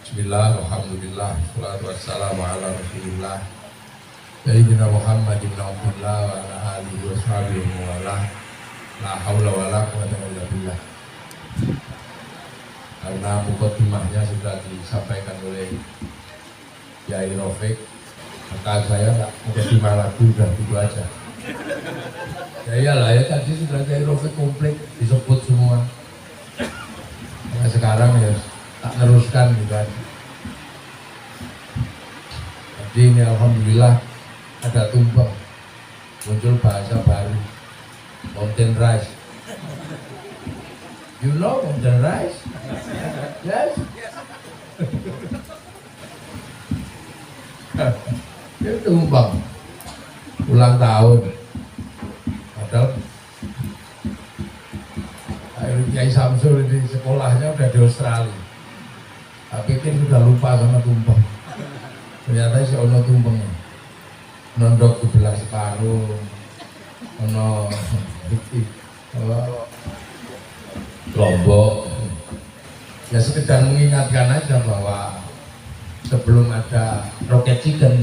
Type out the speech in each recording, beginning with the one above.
Bismillah, alhamdulillah, salatu wassalamu ala rasulillah Sayyidina Muhammad ibn Abdullah wa ala alihi wa sahbihi wa ala la hawla wa la quwwata illa billah. Karena mukaddimahnya sudah disampaikan oleh Yai Rafiq, maka saya nggak mukaddimah lagi, udah gitu aja. Ya iyalah, ya tadi sudah Yai Rafiq komplit disebut semua. Nah, sekarang ya tak teruskan gitu kan. Jadi ini alhamdulillah ada tumbang, muncul bahasa baru, mountain rice. You know mountain rice? Yes. Itu tumbang ulang tahun. Padahal Kiai Samsul di sekolahnya udah di Australia, tapi kan sudah lupa sama tumpeng. Ternyata si ono tumpengnya nondok sebelah separuh, ono Lombok. Ya sekedar mengingatkan aja bahwa sebelum ada roket chicken,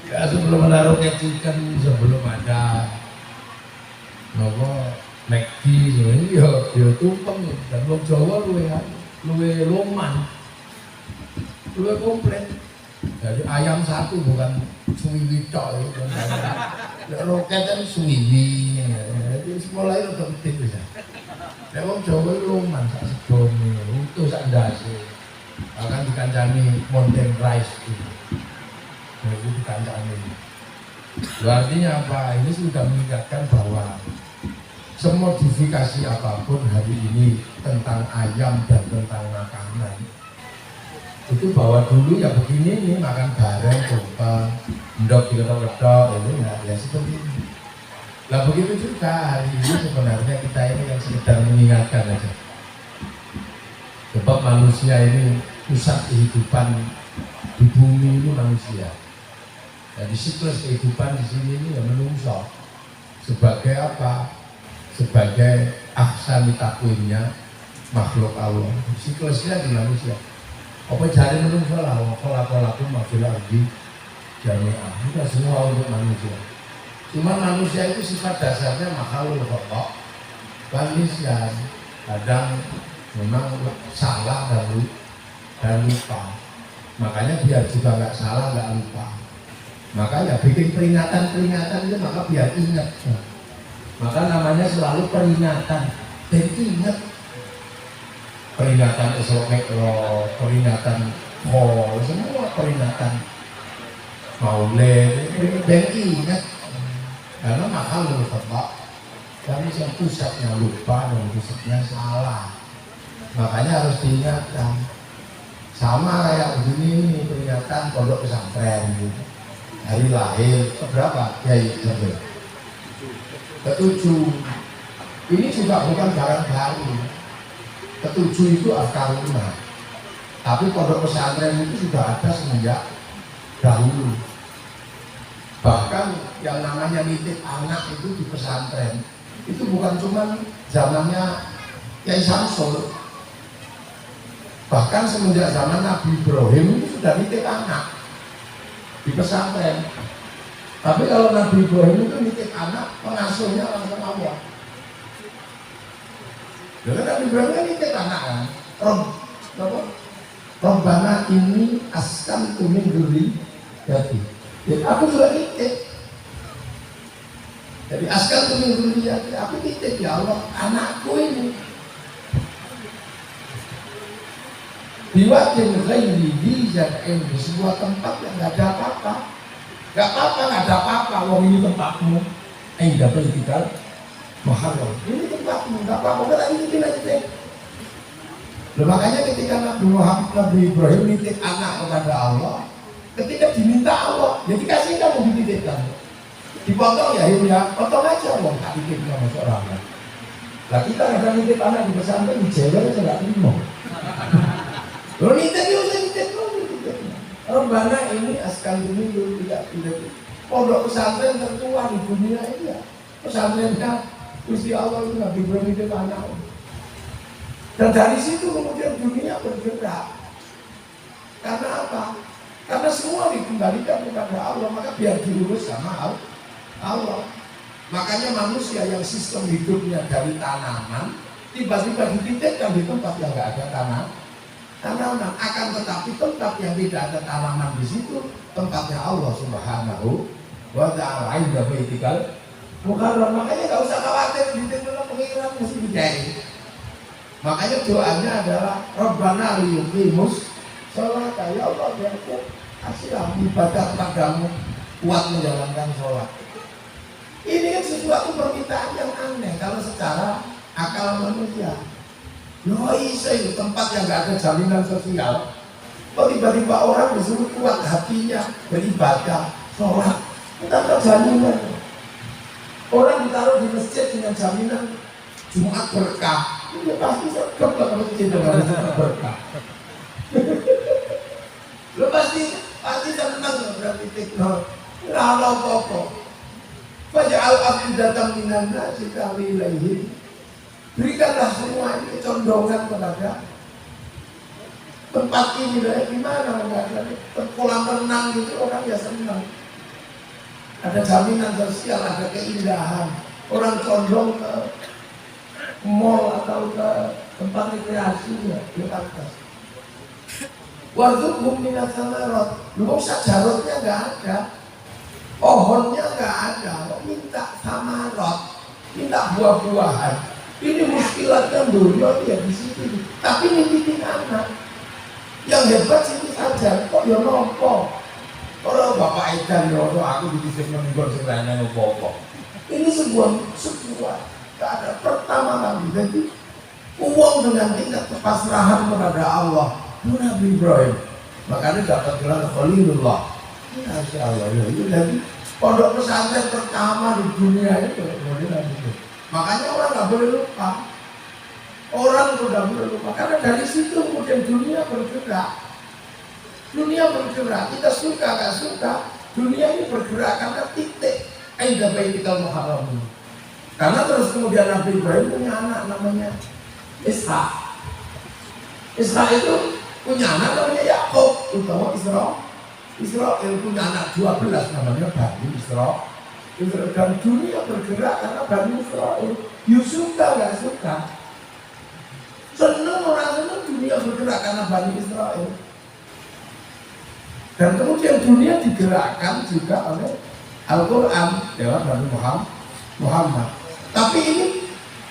ya sebelum ada roket chicken, sebelum ada nopo McD ini ya tumpeng dan wong Jawa luwe loman, luwe komplit. Jadi ayam satu bukan suwiwi tok, ya roket kan suwiwi. Jadi sekolah itu penting bisa. Ya wong Jawa loman sak sedone, utuh sak ndase. Bahkan dikancani mountain rice itu. Jadi dikancani. Artinya apa? Ini sudah mengingatkan bahwa semodifikasi apapun hari ini tentang ayam dan tentang makanan itu bahwa dulu ya begini nih, makan bareng, tumpeng, ndok diketok-ketok, itu ya seperti ini. Nah begitu juga hari ini sebenarnya kita ini yang sekedar mengingatkan aja. Sebab manusia ini pusat kehidupan di bumi ini manusia. Jadi siklus kehidupan di sini ini ya menungso sebagai apa? Sebagai ahsani takwimnya makhluk Allah. Siklusnya di manusia. Apa jari menungso lah, pola-pola pun makin lagi jamiah. Tidak semua untuk manusia. Cuma manusia itu sifat dasarnya makhluk Allah. Manusia kadang memang salah dan lupa. Makanya biar juga nggak salah, nggak lupa. Makanya bikin peringatan itu maka biar ingat. Maka namanya selalu peringatan dan ingat. Peringatan esok peringatan semua peringatan maulid dan ingat. Karena mahal lupa Pak. Kami yang pusatnya lupa dan pusatnya salah. Makanya harus diingatkan. Sama kayak begini peringatan pondok pesantren gitu. Hari lahir berapa? Ya sampai ketujuh. Ini juga bukan barang baru. Ketujuh itu afkaruna. Tapi pondok pesantren itu sudah ada semenjak dahulu. Bahkan yang namanya nitip anak itu di pesantren itu bukan cuma zamannya Kiai Samsul. Bahkan semenjak zaman Nabi Ibrahim itu sudah nitip anak di pesantren. Tapi kalau Nabi Ibrahim itu nitip anak, pengasuhnya langsung Allah. Jadi Nabi Ibrahim kan nitip anak kan. Robbana ini askan tumin duri jadi aku juga nitip. Jadi askan tumin duri jadi aku nitip ya Allah anakku ini. Diwakin ghairi dijadikan di sebuah tempat yang nggak ada apa-apa. Gak apa-apa, gak ada apa-apa, wong ini tempatmu. Dapat kita mahal. Ini tempatmu, gak apa-apa, kita nitipin aja deh. Makanya ketika Nabi Ibrahim nitip anak kepada Allah, ketika diminta Allah, jadi kasih kamu dititipkan. Dipotong ya, potong aja Allah, tak titip sama seorang. Lah kita kadang nitip anak di pesantren, di Jawa aja gak terima. Lo nitip, Robbana ini askan ini tidak pondok pesantren tertua di dunia ini ya. Pesantrennya Gusti Allah itu Nabi Ibrahim itu anak. Dan dari situ kemudian dunia bergerak. Karena apa? Karena semua dikembalikan kepada Allah, maka biar diurus sama Allah. Makanya manusia yang sistem hidupnya dari tanaman, tiba-tiba dititipkan di tempat yang nggak ada tanaman. Akan tetapi tempat yang tidak ada tanaman di situ, tempatnya Allah Subhanahu wa Ta'ala. Indah baitikal mukarram. Makanya nggak usah khawatir dititipkan pengiran mesti dicari. Makanya doanya adalah Rabbana liyuqimus sholat. Ya Allah, biar kasihlah ibadah padamu kuat menjalankan sholat. Ini kan sesuatu permintaan yang aneh kalau secara akal manusia. Loh itu tempat yang gak ada jaminan sosial. Kok tiba-tiba orang disuruh kuat hatinya beribadah, sholat, kita ada jaminan. Orang ditaruh di masjid dengan jaminan Jumat berkah. Ini pasti sergap lah kalau masjid dengan Jumat berkah. Lo pasti senang berarti teknologi. Nggak ada apa-apa. Faja'al afidatan minan nasi tawi ilaihi. Berikanlah semua ini condongan kepada tempat ini. Gimana? Kolam renang gitu orang ya senang. Ada jaminan sosial, ada keindahan. Orang condong ke mall atau ke tempat rekreasi ya di atas. Warzuqhum minas samarat. Lu sajarotnya nggak ada, pohonnya nggak ada, kok minta samarat, minta buah-buahan. Ini muskilatnya dulu ya di situ. Tapi nitipin anak. Yang hebat sini saja, kok ya nompo. Kalau Bapak Edan ya, aku dititip meninggal sebenarnya nopo. Ini sebuah keadaan pertama kali. Jadi uang dengan tingkat kepasrahan kepada Allah. Nabi Ibrahim, makanya dapat gelar Khalilullah. Masya Allah, ya itu jadi pondok pesantren pertama di dunia itu. Makanya orang nggak boleh lupa. Orang sudah boleh lupa karena dari situ kemudian dunia bergerak. Dunia bergerak, kita suka nggak suka, dunia ini bergerak karena titik. Indah baitikal muharram. Karena terus kemudian Nabi Ibrahim punya anak namanya Ishak. Ishak itu punya anak namanya Yakub, utawa Israel punya anak 12 namanya Bani Israel. Dan dunia bergerak karena Bani Israel. Yusuf nggak suka. Senang orang senang dunia bergerak karena Bani Israel. Dan kemudian dunia digerakkan juga oleh Al-Quran lewat Nabi Muhammad. Tapi ini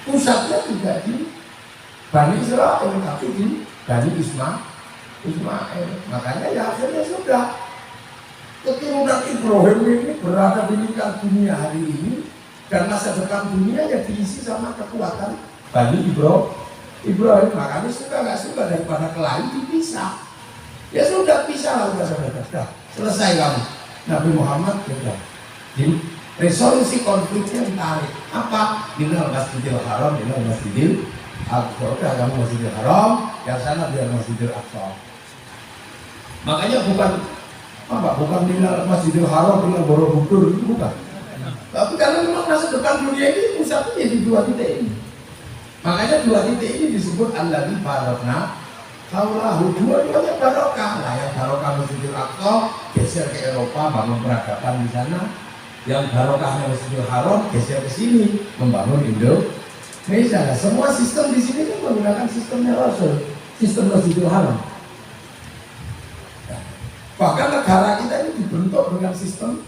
pusatnya tidak di Bani Israel, tapi di Bani Ismail. Makanya ya akhirnya sudah keturunan Ibrahim ini berada di lingkar dunia hari ini, dan masa depan dunia yang diisi sama kekuatan Bani Ibrahim. Makanya suka nggak suka daripada kelahi dipisah. Ya sudah pisah lah, sudah selesai kamu. Nabi Muhammad sudah di resolusi konfliknya ditarik. Apa? Minal Masjidil Haram, minal Masjidil Aqsa. Udah kamu Masjidil Haram, yang sana biar Masjidil Aqsa. Makanya bukan minal Masjidil Haram, minal Borobudur, itu bukan. Tapi karena memang masa depan dunia ini pusatnya di dua titik ini. Makanya dua titik ini disebut Allazi barakna haulahu. Dua-duanya barokah. Nah, yang barokah Masjidil Aqsa geser ke Eropa, bangun peradaban di sana. Yang barokahnya Masjidil Haram geser ke sini, membangun Indonesia. Nah, semua sistem di sini kan menggunakan sistemnya Rasul, sistem Masjidil Haram. Nah, bahkan negara kita ini dibentuk dengan sistem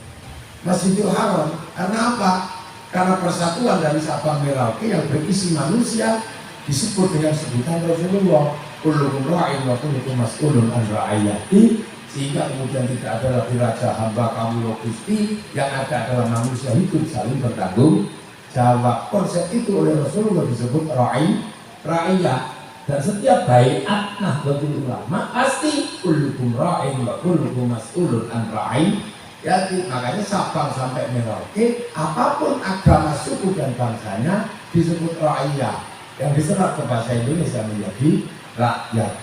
Masjidil Haram. Karena apa? Karena persatuan dari Sabang Merauke yang berisi manusia disebut dengan sebutan Rasulullah. Kullukum ra'in wa kullukum mas'ulun an ra'iyati. Sehingga kemudian tidak ada lagi raja, hamba, kamu, Gusti. Yang ada adalah manusia hidup saling bertanggung jawab. Konsep itu oleh Rasulullah disebut ra'iyah. Dan setiap baiat Nahdlatul Ulama pasti kullukum ra'in wa kullukum mas'ulun an ra'iyati. Makanya Sabang sampai Merauke, apapun agama, suku dan bangsanya disebut ra'iyah. Yang diserap ke bahasa Indonesia menjadi rakyat.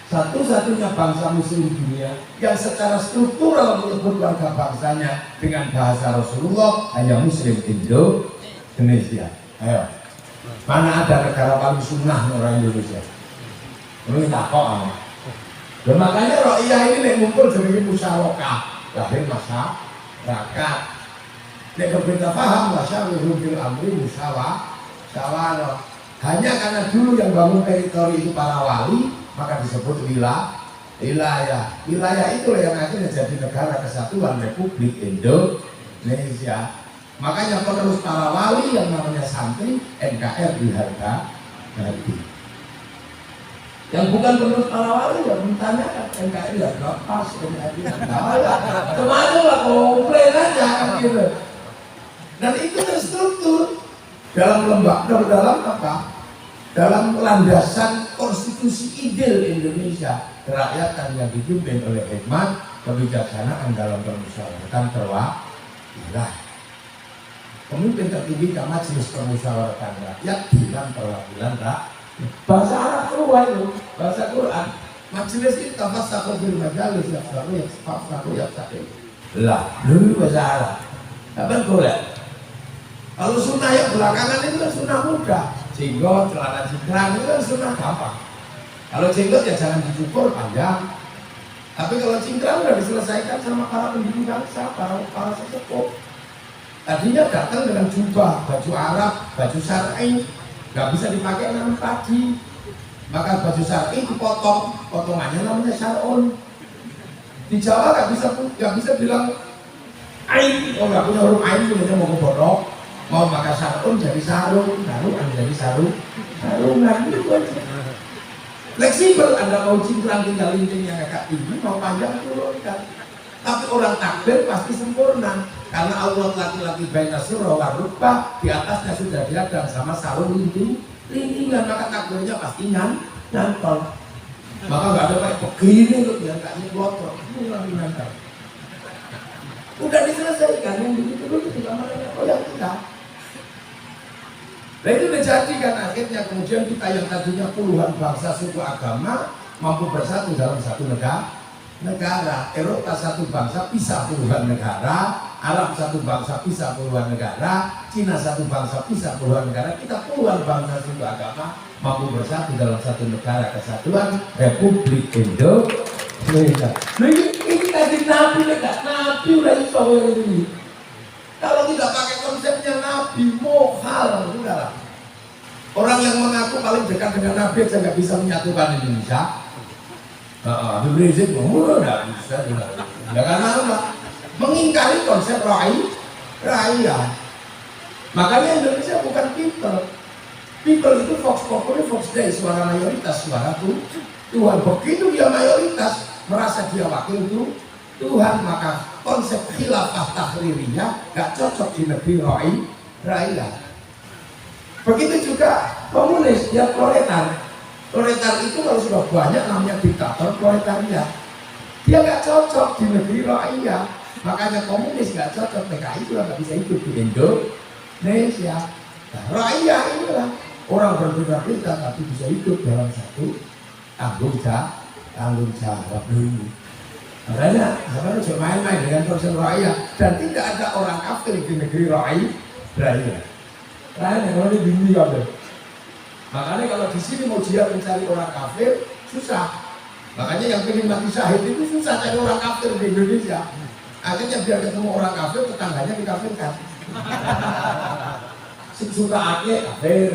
Satu-satunya bangsa muslim dunia yang secara struktural menyebut warga bangsanya dengan bahasa Rasulullah hanya Muslim Indonesia. Ayo, Mana ada negara paling sunnah orang Indonesia? Ini tak kok. Dan makanya Ro'iyah ini nek ngumpul jadi musyawarah, lahir masyarakat. Nek berbeda paham masyarakat bil amri musyawarah. Hanya karena dulu yang bangun teritori itu para wali, maka disebut wilayah. Wilayah itulah yang akhirnya jadi negara kesatuan Republik Indonesia. Makanya penerus para wali yang namanya santri NKRI harga mati. Yang bukan penerus para wali ya mentanyakan NKRI harga pas, NKRI harga kemana lah komplain aja gitu. Dan itu terstruktur dalam lembaga, dalam apa? Dalam landasan konstitusi ideal Indonesia, kerakyatan yang dipimpin oleh hikmat, kebijaksanaan dalam permusyawaratan terwakilan. Pemimpin tertinggi majelis permusyawaratan rakyat dengan perwakilan rakyat. Bahasa Arab keluar itu, bahasa Quran. Majelis itu tafassahu bil majalis yafsahu lah, dulu bahasa Arab. Apa boleh? Kalau sunnah yang belakangan itu kan sunnah mudah. Jenggot, celana cingkrang itu kan sunnah gampang. Kalau jenggot ya jangan dicukur panjang. Tapi kalau cingkrang udah diselesaikan sama para pendiri bangsa, para sesepuh. Tadinya datang dengan jubah, baju Arab, baju syar'i, nggak bisa dipakai nanam pagi. Maka baju syar'i dipotong, potongannya namanya syar'un. Di Jawa nggak bisa bilang ain, oh nggak punya huruf ain, punya mau kebodok, mau pakai syar'un jadi sarung, sarungan jadi sarungan itu aja. Fleksibel, Anda mau cingkrang tinggal lintingnya agak tinggi, mau panjang turunkan. Tapi orang takbir pasti sempurna karena Allah laki-laki baina surah wa rukbah, di atasnya sudah diadang sama sarung lintingan, maka takbirnya pasti nyantol. Maka nggak ada kayak begini loh, biar nggak nyelotok. Ini lagi nyantol. Udah diselesaikan yang begitu itu juga mana oh yang tidak. Nah itu menjadikan akhirnya kemudian kita yang tadinya puluhan bangsa suku agama mampu bersatu dalam satu negara. Eropa satu bangsa pisah puluhan negara, Arab satu bangsa pisah puluhan negara, Cina satu bangsa pisah puluhan negara, kita puluhan bangsa suku agama mampu bersatu dalam satu negara kesatuan Republik Indonesia. Nah ini tadi Nabi Nabi udah iso ini. Kalau tidak pakai konsepnya Nabi mohal udahlah. Orang yang mengaku paling dekat dengan Nabi aja nggak bisa menyatukan Indonesia. Habib Rizik nggak bisa juga. Ya karena apa? Mengingkari konsep rakyat. Makanya Indonesia bukan people. People itu Vox Populi, Vox Dei, suara mayoritas, suara Tuhan. Begitu dia mayoritas, merasa dia wakil Tuhan, maka konsep khilafah tahririyah gak cocok di negeri rakyat. Begitu juga komunis, ya proletar. Proletar itu kalau sudah banyak namanya diktator proletariat. Dia gak cocok di negeri rakyat. Makanya komunis gak cocok, PKI juga gak bisa hidup di Indonesia. Nah, rakyat inilah orang berbeda-beda tapi bisa hidup dalam satu tanggung jawab dulu. Makanya sekarang jangan main-main dengan konsep rakyat dan tidak ada orang kafir di negeri rakyat. Rakyat kalau ini bingung ya. Makanya kalau di sini mau jihad mencari orang kafir susah. Makanya yang pengen mati syahid itu susah cari orang kafir di Indonesia. Akhirnya biar ketemu orang kafir tetangganya dikafirkan. Suka ake kafir,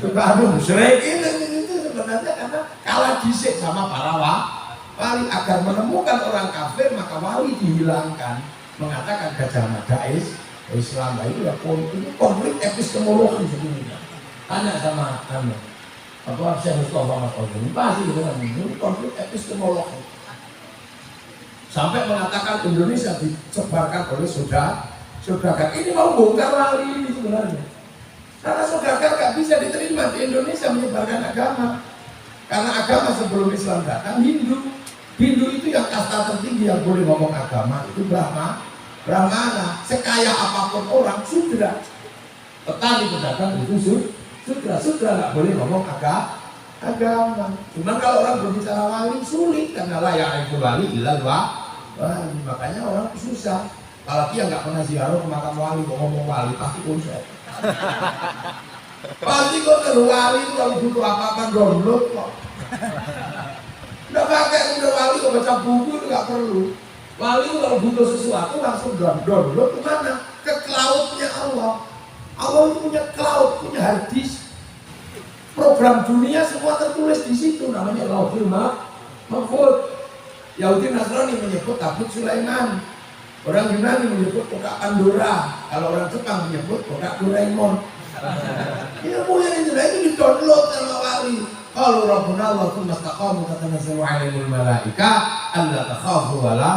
suka musyrik itu sebenarnya karena kalah disik sama para wali. Agar menemukan orang kafir maka wali dihilangkan. Mengatakan Gajah Mada Islam itu ya konflik epistemologi sebenarnya. Tanya sama kami apa Syekh Mustafa Mas Qasim pasti itu kan ini konflik epistemologi sampai mengatakan Indonesia disebarkan oleh saudagar. Ini mau bongkar wali ini sebenarnya karena saudagar gak bisa diterima di Indonesia menyebarkan agama karena agama sebelum Islam datang Hindu itu yang kasta tertinggi yang boleh ngomong agama itu Brahmana. Sekaya apapun orang Sudra, petani pedagang itu Sudra nggak boleh ngomong agama. Cuman kalau orang berbicara wali sulit karena layak itu wali ilah wali. Makanya orang susah. Kalau dia nggak pernah ziarah ke makam wali, ngomong wali pasti konsep. Pasti kok kalau wali itu kalau butuh apa-apa download kok. Nggak pakai udah wali kok baca buku itu nggak perlu. Wali itu kalau butuh sesuatu langsung download kemana? Ke cloud-nya Allah. Allah itu punya cloud, punya hard disk. Program dunia semua tertulis di situ, namanya Lauhul Mahfuz. Yahudi Nasrani menyebut tabut Sulaiman. Orang Yunani menyebut kotak Pandora. Kalau orang Jepang menyebut kotak Doraemon. Ilmu yang itu di-download sama wali. Kalau Rabbuna Allah tsumma istaqamu tatanazzalu 'alaihimul malaika alla takhafu wa la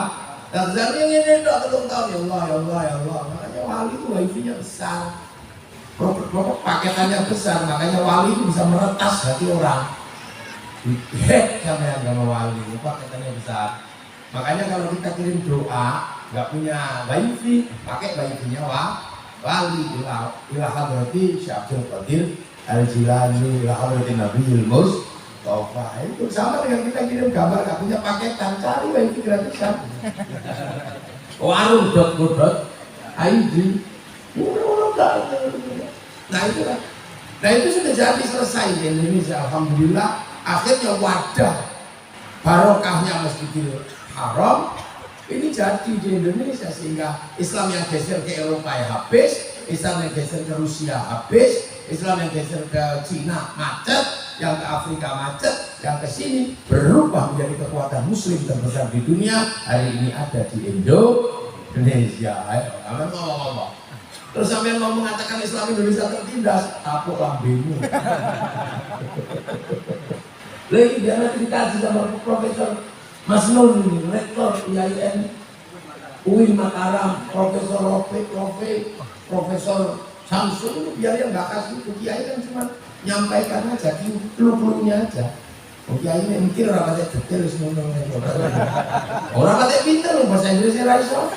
tahzanu. Yang ini enggak belum tahu ya Allah, ya Allah, ya Allah. Makanya wali itu wifi-nya besar. Paketannya besar, makanya wali itu bisa meretas hati orang. Dihack sama yang agama wali, paketannya besar. Makanya kalau kita kirim doa, nggak punya wifi, pakai wifi-nya wali. Ila hadrati Syekh Abdul Qadir Al-Jilani, ila hadrati Nabiyul Mustafa. Itu sama dengan kita kirim gambar, nggak punya paketan, cari wifi gratisan. warung.co.id. Nah itu sudah jadi selesai di Indonesia, alhamdulillah. Akhirnya wadah barokahnya Masjidil Haram ini jadi di Indonesia, sehingga Islam yang geser ke Eropa ya habis, Islam yang geser ke Rusia habis, Islam yang geser ke Cina macet, yang ke Afrika macet, yang ke sini berubah menjadi kekuatan Muslim terbesar di dunia. Hari ini ada di Indonesia. Ayo, ngomong. Terus sampai mau mengatakan Islam Indonesia tertindas, tapuk lambemu. Lagi dia nanti dikaji sama Profesor Mas Nun ini, Rektor IAIN UIN Mataram, Profesor Rofe, Profesor Samsul, biar yang nggak kasih ke Kiai kan cuma nyampaikan aja, clue-cluenya aja. Kiai ini mikir orang kata detail semua orang kata pinter loh bahasa Inggrisnya raiso.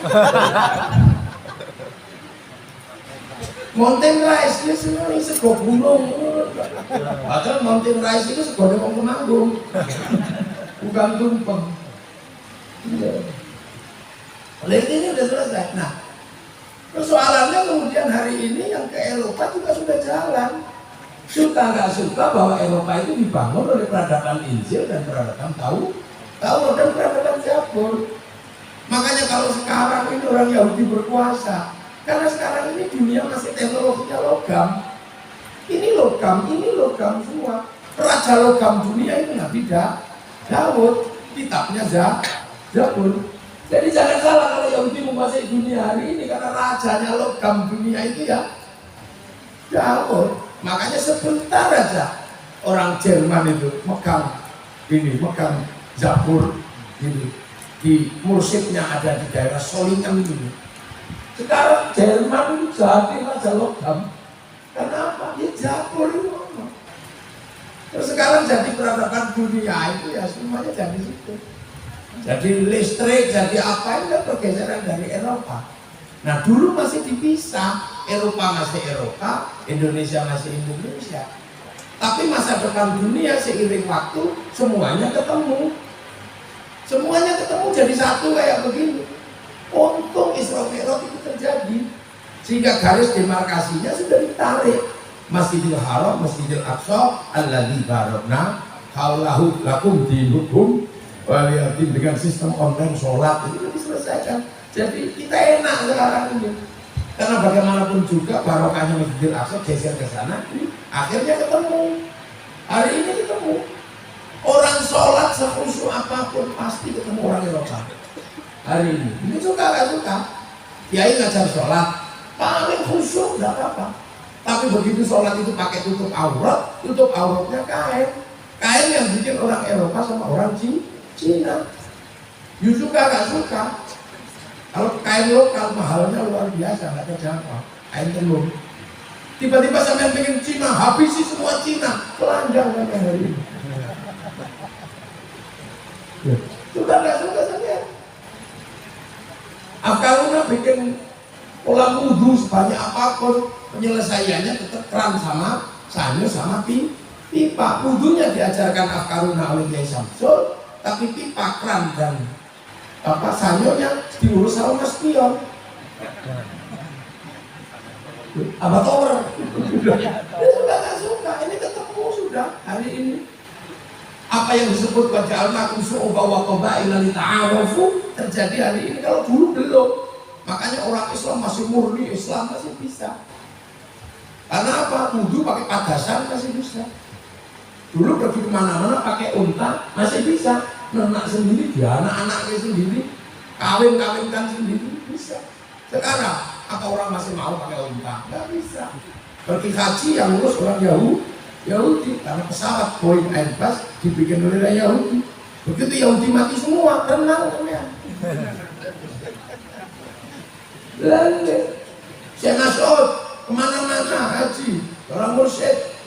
Mountain rice itu sebenarnya sego gunung. Padahal mountain rice itu sego dari Temanggung, bukan tumpeng. Lihat ini udah selesai. Nah, persoalannya kemudian hari ini yang ke Eropa juga sudah jalan. Suka nggak suka bahwa Eropa itu dibangun oleh peradaban Injil dan peradaban Taurat dan peradaban Zabur. Makanya kalau sekarang ini orang Yahudi berkuasa, karena sekarang ini dunia masih teknologinya logam. Ini logam semua. Raja logam dunia itu Nabi Daud, kitabnya Zabur. Jadi jangan salah kalau Yahudi menguasai dunia hari ini, karena rajanya logam dunia itu ya Daud. Makanya sebentar aja orang Jerman itu megang Zabur ini. Di mursyidnya ada di daerah Solingen ini. Sekarang Jerman itu jadi raja logam. Kenapa? Ya Zabur itu. Terus sekarang jadi peradaban dunia itu ya semuanya jadi situ. Jadi listrik, jadi apa, itu pergeseran dari Eropa. Nah dulu masih dipisah, Eropa masih Eropa, Indonesia masih Indonesia. Tapi masa depan dunia seiring waktu semuanya ketemu. Semuanya ketemu jadi satu kayak begini. Untung Isra Mi'raj itu terjadi, sehingga garis demarkasinya sudah ditarik. Masjidil Haram, Masjidil Aqsa, alladzi barakna haulahu lakum dinukum waliyatin, dengan sistem online sholat itu sudah diselesaikan. Jadi kita enak sekarang ini, karena bagaimanapun juga barokahnya Masjidil Aqsa geser ke sana, akhirnya ketemu. Hari ini ketemu. Orang sholat sekhusyuk apapun pasti ketemu orang Eropa. Hari ini suka gak suka, Kiai ngajar sholat paling khusyuk gak apa-apa. Tapi begitu sholat itu pakai tutup auratnya kain yang bikin orang Eropa sama orang Cina. You suka gak suka. Kalau kain lokal mahalnya luar biasa, gak terjangkau. Kain tenun. Tiba-tiba sampai pengen Cina, habisi semua Cina, telanjang kan hari ini. Suka gak suka saja. Afkaruna bikin pola wudhu sebanyak apapun, penyelesaiannya tetap keran sama sanyo sama pipa. Wudhunya diajarkan Afkaruna oleh Kiai Samsul, tapi pipa, keran dan sanyonya diurus sama Mas Pion. Apa tower? Suka sudah hari ini. Apa yang disebut waja'alnakum syu'uban wa qabaila lita'arafu terjadi hari ini. Kalau dulu belum. Makanya orang Islam masih murni, Islam masih bisa. Karena apa? Wudhu pakai padasan masih bisa. Dulu pergi kemana-mana pakai unta masih bisa. Nenak sendiri, dia anak-anaknya sendiri, kawin-kawinkan sendiri bisa. Sekarang apa orang masih mau pakai unta? Nggak bisa. Pergi haji yang ngurus orang Yahudi karena pesawat Boeing Airbus dibikin oleh Yahudi. Begitu Yahudi mati semua, tenang ya. Lalu saya Mas'ud kemana-mana haji, orang mursyid.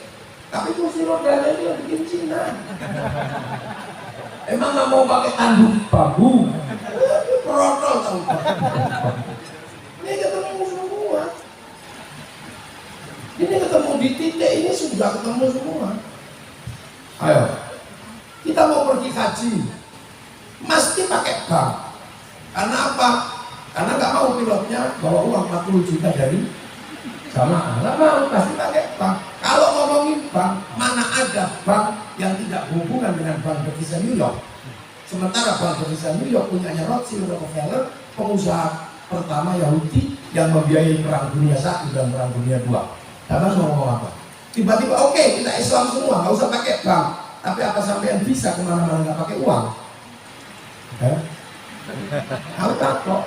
Tapi kursi rodanya itu yang bikin Cina. Emang nggak mau pakai tanduk bambu? Protol tahu. Ini ketemu semua. Ini ketemu di titik ini sudah ketemu semua. Ayo, kita mau pergi haji, mesti pakai bank. Karena apa? Karena nggak mau pilotnya bawa uang 40 juta dari jamaah. Nggak mau, pasti pakai bank. Kalau ngomongin bank, mana ada bank yang tidak berhubungan dengan bank devisa New York. Sementara bank devisa New York punyanya Rothschild Rockefeller, pengusaha pertama Yahudi yang membiayai perang dunia 1 dan perang dunia 2. Abang mau ngomong apa? Tiba-tiba oke, kita Islam semua, nggak usah pakai bank. Tapi apa sampean bisa kemana-mana nggak pakai uang? Aku takut.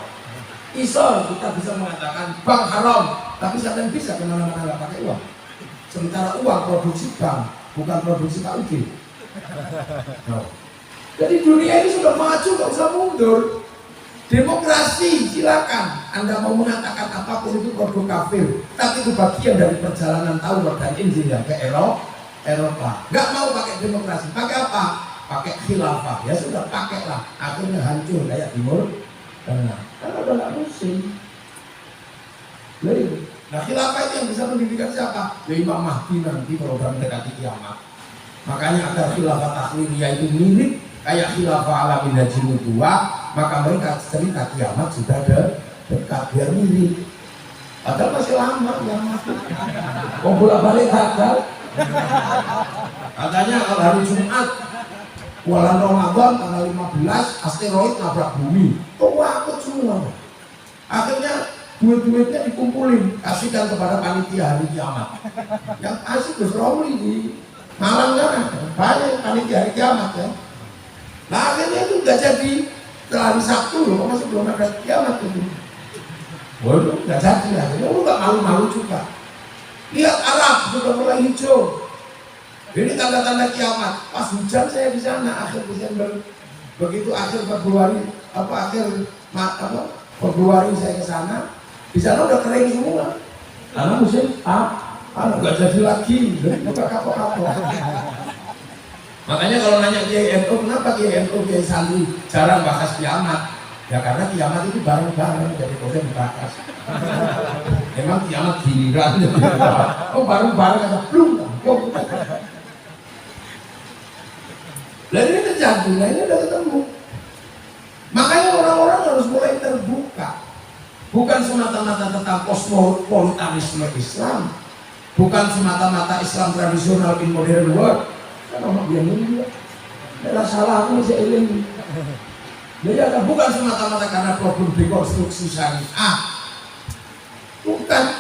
Islam kita bisa mengatakan bank haram, tapi sampean bisa kemana-mana nggak pakai uang. Sementara uang produksi bank, bukan produksi KUD. No. Jadi dunia ini sudah maju, nggak usah mundur. Demokrasi silakan, Anda mau mengatakan apapun itu produk kafir, tapi itu bagian dari perjalanan Taurat dan Injil yang ke Eropa. Nggak mau pakai demokrasi, pakai apa? Pakai khilafah. Ya sudah pakailah, akhirnya hancur kayak Timur Tengah. Karena udah nggak musim. Nah khilafah itu yang bisa mendirikan siapa? Ya Imam Mahdi nanti kalau sudah mendekati kiamat. Makanya agar khilafah taklidiyah itu mirip kayak khilafah ala bin Najim tua, maka mereka cerita kiamat sudah dekat biar mirip. Padahal masih lama kiamat. Kok bolak-balik gagal? Katanya kalau hari Jumat bulan Ramadan tanggal 15 asteroid nabrak bumi. Kok wakut semua. Akhirnya duit-duitnya dikumpulin, kasihkan kepada panitia hari kiamat. Yang asik Gus Romli di Malang kan banyak panitia hari kiamat ya. Nah akhirnya itu udah jadi hari Sabtu loh, kok masih belum ada kiamat itu. Waduh, nggak jadi akhirnya, lu nggak malu-malu juga. Lihat Arab sudah mulai hijau. Ini tanda-tanda kiamat. Pas hujan saya di sana akhir Desember, begitu akhir Februari Februari saya ke sana, di sana udah kering semua. Karena musim nggak jadi lagi, buka kapok-kapok. Makanya kalau nanya Kiai NU, kenapa Kiai NU, Kiai Sandi jarang bahas kiamat? Ya karena kiamat itu bareng-bareng, jadi kode dibahas. Memang kiamat giliran, oh bareng-bareng aja belum. Lalu ini terjadi, nah ini udah ketemu. Makanya orang-orang harus mulai terbuka. Bukan semata-mata tentang kosmopolitanisme Islam, bukan semata-mata Islam tradisional in modern world. Kan orang bilang ini dia, adalah salah aku saya ini. Dia bukan semata-mata karena problem dekonstruksi syariah, bukan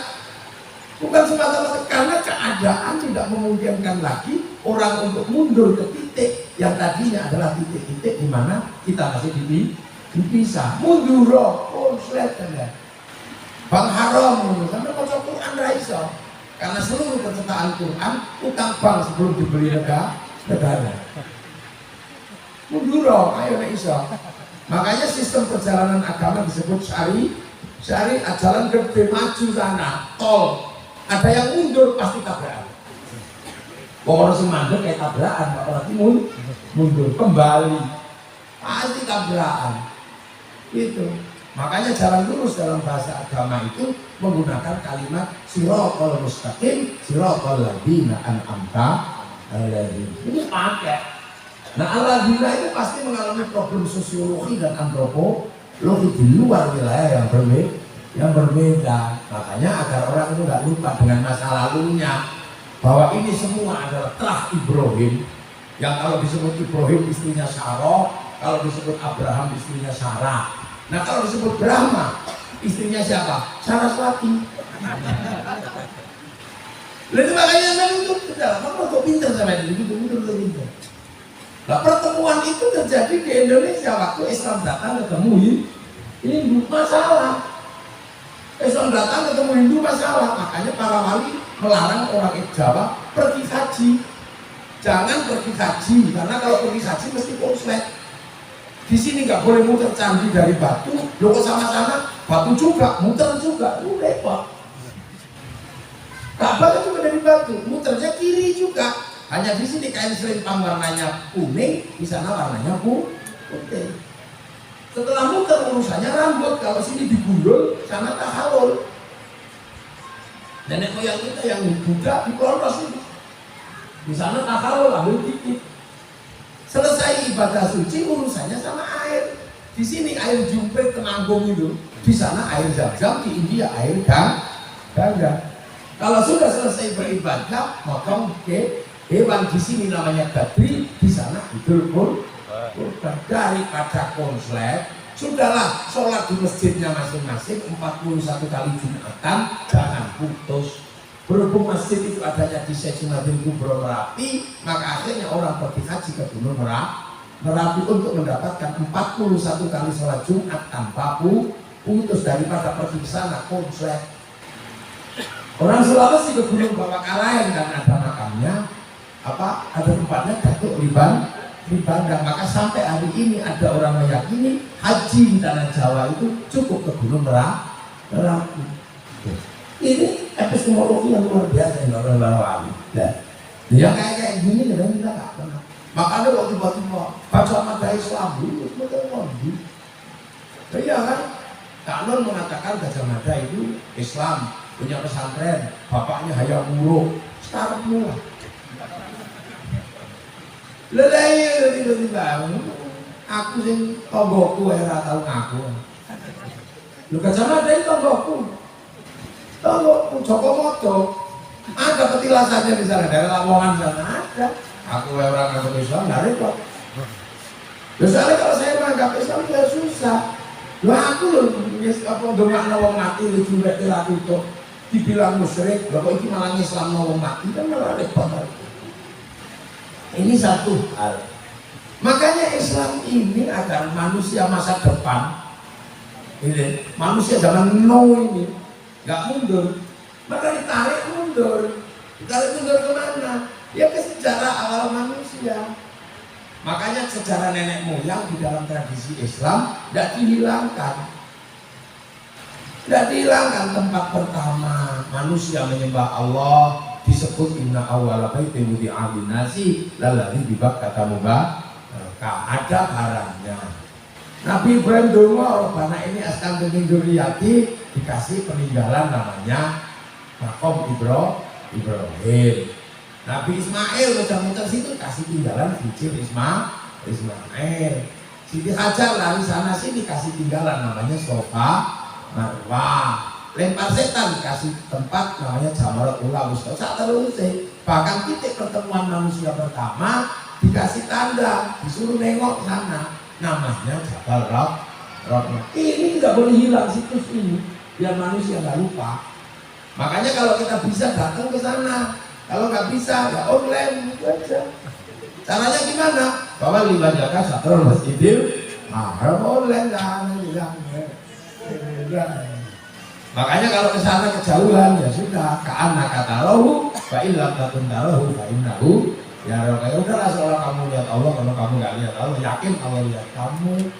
semata-mata karena keadaan tidak memungkinkan lagi orang untuk mundur ke titik yang tadinya adalah titik-titik di mana kita masih dipisah. Mundur, konslet ya. Bang haram, sampai baca Quran raiso. Karena seluruh percetakan Quran utang bank sebelum dibeli negara. Mundur, ayo iso. Makanya sistem perjalanan agama disebut syariat, jalan gede maju sana, tol. Ada yang mundur pasti tabrakan. Orang semandek kayak tabrakan, apalagi mundur kembali pasti tabrakan. Itu. Makanya jalan lurus dalam bahasa agama itu menggunakan kalimat sirotol mustaqim, sirotol ladzina an'amta alaihim. Ini pakai. Nah alladzina itu pasti mengalami problem sosiologi dan antropologi di luar wilayah yang berbeda. Makanya agar orang itu nggak lupa dengan masa lalunya, bahwa ini semua adalah terah Ibrahim, yang kalau disebut Ibrahim istrinya Sarah, kalau disebut Abraham istrinya Sarah. Nah kalau disebut Brahma istrinya siapa? Saraswati. Lalu makanya saya untuk kenapa kok pinter sampai itu pinter. Nah pertemuan itu terjadi di Indonesia waktu Islam datang ketemu Hindu, masalah. Islam datang ketemu Hindu, masalah. Makanya para wali melarang orang Jawa pergi haji. Jangan pergi haji, karena kalau pergi haji mesti konslet. Di sini nggak boleh muter candi dari batu, lo sama-sama batu juga, muter juga, lu repot. Ka'bah juga dari batu, muternya kiri juga. Hanya di sini kain selempang warnanya kuning, di sana warnanya putih. Setelah muter urusannya rambut, kalau sini digundul, sana tak halul. Nenek moyang kita yang Buddha di Kloros ini, di sana tak halul, ambil dikit. Selesai ibadah suci urusannya sama air. Di sini air Jumprit Temanggung itu, di sana air Zam-Zam, di India air Gangga. Kalau sudah selesai beribadah, motong hewan di sini namanya Badri, di sana Idul Kurban. Daripada konslet, sudahlah sholat di masjidnya masing-masing 41 kali Jumatan, jangan putus. Berhubung masjid itu adanya di Sejumlah Kubro Merapi, maka akhirnya orang pergi haji ke Gunung Merapi untuk mendapatkan 41 kali sholat Jumat tanpa putus. Daripada pergi ke sana konslet. Orang Sulawesi ke Gunung Bawakaraeng dan ada makamnya, ada tempatnya Datuk Libandang. Maka sampai hari ini ada orang meyakini haji di tanah Jawa itu cukup ke Gunung Merapi. Ini epistemologi yang luar biasa yang orang wali. Yang kayak gini kadang kita nggak pernah. Makanya waktu tiba-tiba baca mata Islam itu betul lagi. Iya kan? Kanun mengatakan Gajah Mada itu Islam, punya pesantren, bapaknya Hayamuro, sekarang mula. Lelai tiba-tiba, aku sing tonggoku era tahu ngaku. Lu Gajah Mada itu tonggoku. Joko Moto ada petilasannya di sana, dari Lamongan sana ada. Aku orang agama Islam nggak repot. Soalnya kalau saya menganggap Islam ya susah. Lah aku loh, dengan nawang mati lucu berarti itu dibilang musyrik, kok itu malah Islam nawang mati kan malah repot. Ini satu hal. Makanya Islam ini agar manusia masa depan, ini manusia zaman now ini nggak mundur, maka ditarik mundur kemana? Ya ke sejarah awal manusia. Makanya sejarah nenek moyang di dalam tradisi Islam tidak dihilangkan. Tempat pertama manusia menyembah Allah disebut inna awwala baitin wudi'a lin-nasi lalladzi bi Bakkah mubarakah. Ada barangnya. Nabi Ibrahim dulu karena ini askan dengan dzurriyyati dikasih peninggalan namanya makom Ibrahim. Nabi Ismail muter-muter situ kasih tinggalan Hijir Ismail. Siti Hajar lari sana sini kasih tinggalan namanya Sofa Marwah. Lempar setan kasih tempat namanya Jamaratul Ula Wusta. Bahkan titik pertemuan manusia pertama dikasih tanda, disuruh nengok sana, namanya Jabal Rahmah. Ini nggak boleh hilang situs ini, biar manusia nggak lupa. Makanya kalau kita bisa datang ke sana, kalau nggak bisa ya online gitu aja. Caranya gimana? Bawa 5 jaka Satrul Masjidil Haram online jangan hilang. Makanya kalau ke sana kejauhan ya sudah, ka'anna katarahu fa illam takun tarahu fa innahu ya udahlah, seolah kamu lihat Allah, kalau kamu nggak lihat Allah, yakin Allah lihat kamu.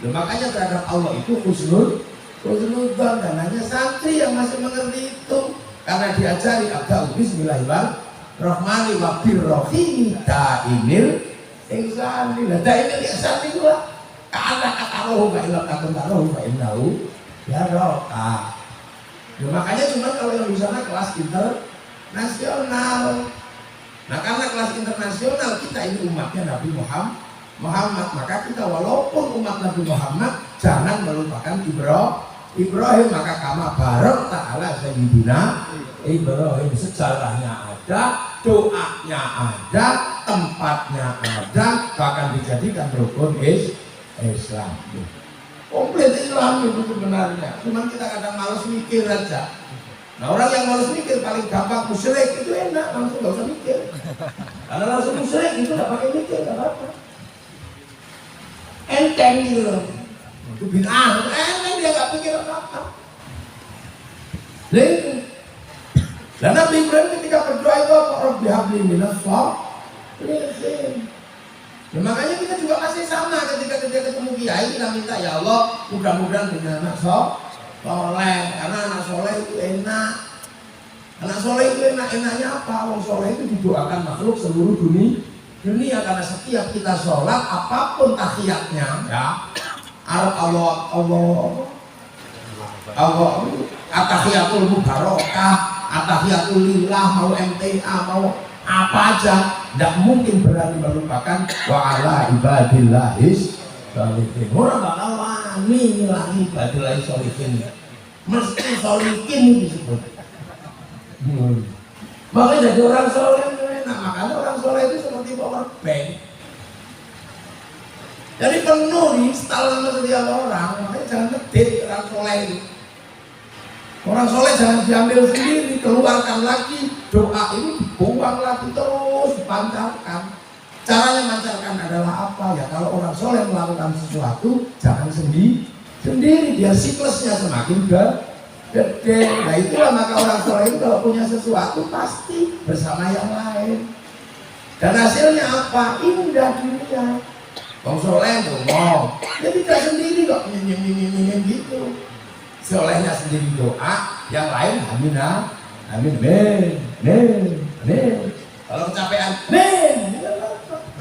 Makanya terhadap Allah itu husnudzon, dan hanya santri yang masih mengerti itu karena diajari abda'u bismillahirrahmanirrahim wa birrahimi ta'inil ihsan. Ta'inil ihsan itu lah ka'anna katarahu fa illam takun tarahu fa innahu ya roka. Makanya cuma kalau yang di sana kelas internasional. Nah karena kelas internasional kita ini umatnya Nabi Muhammad, maka kita walaupun umat Nabi Muhammad jangan melupakan Ibrahim. Maka kama barok ta'ala sayyidina Ibrahim, sejarahnya ada, doanya ada, tempatnya ada, bahkan dijadikan rukun Islam. Komplit Islam itu sebenarnya, cuman kita kadang malas mikir aja. Nah orang yang malas mikir paling gampang musyrik, itu enak, langsung gak usah mikir. Karena langsung musyrik itu gak pakai mikir, gak apa-apa. Enteng gitu loh. Itu bid'ah, enteng dia gak pikir apa-apa. Dan Nabi Ibrahim ketika berdoa itu apa? Rabbi habli minas sholihin. Ya, makanya kita juga masih sama ketika ketemu kiai, kita minta ya Allah mudah-mudahan punya anak soleh, karena anak soleh itu enak. Anak soleh itu enaknya apa? Orang soleh itu didoakan makhluk seluruh dunia karena setiap kita sholat apapun tahiyatnya ya Allah atahiyatul mubarakah, atahiyatul lillah, mau MTA, mau apa aja, tidak mungkin berani melupakan wa ala ibadillahis sholihin. Orang bakal wani ngilangi ibadillahis sholihin, mesti sholihin disebut. Makanya jadi orang soleh itu enak, makanya orang soleh itu seperti power bank. Jadi penuh diinstal sama setiap orang, makanya jangan ngedit orang soleh itu. Orang soleh jangan diambil sendiri, keluarkan lagi, doa ini dibuang lagi terus dipancarkan. Caranya mancarkan adalah apa? Ya kalau orang soleh melakukan sesuatu jangan sendiri, biar siklusnya semakin gede. Nah itulah maka orang soleh itu kalau punya sesuatu pasti bersama yang lain. Dan hasilnya apa? Indah dunia. Orang soleh ngomong, dia tidak sendiri kok nyanyi gitu. Solehnya sendiri doa, yang lain amin, amin. Kalau kecapean, amin.